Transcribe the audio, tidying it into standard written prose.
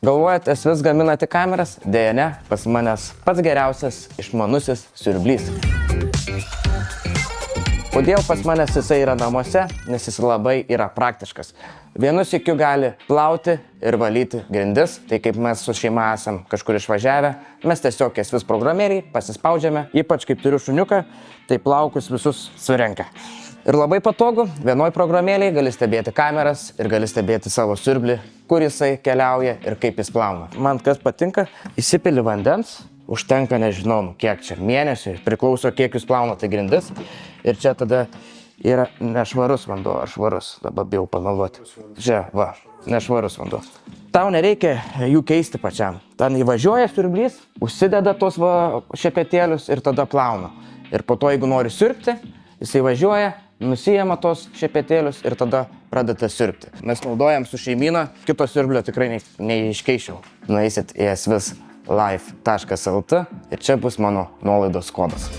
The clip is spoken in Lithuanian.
Galvojat, vis gamina tik kameras? Deja ne, pas manęs pats geriausias išmanusis siurblys. Kodėl pas manęs jisai yra namuose? Nes jis labai yra praktiškas. Vienu sykiu gali plauti ir valyti grindis, tai kaip mes su šeima esam kažkur išvažiavę, mes tiesiog vis programėliai pasispaudžiame, ypač kaip turiu šuniuką, tai plaukus visus surenka. Ir labai patogu, vienoj programėliai gali stebėti kameras ir gali stebėti savo siurblį, kur jisai keliauja ir kaip jis plauna. Man kas patinka, įsipili vandens, užtenka nežinau, kiek čia mėnesių, priklauso kiek jūs plaunate grindis. Ir čia tada yra nešvarus vanduo, ar švarus, dabar bijau pameluoti. Čia, va, nešvarus vanduo. Tau nereikia jų keisti pačiam. Ten įvažiuoja siurblys, užsideda tos šepetėlius ir tada plauna. Ir po to, jeigu nori siurbti, jisai važiuoja, nusijama tos šepetėlius ir tada pradeda siurbti. Mes naudojam su šeimyna, kito siurblio tikrai neiškeičiau. Nueisit į svslife.lt ir čia bus mano nuolaidos kodas.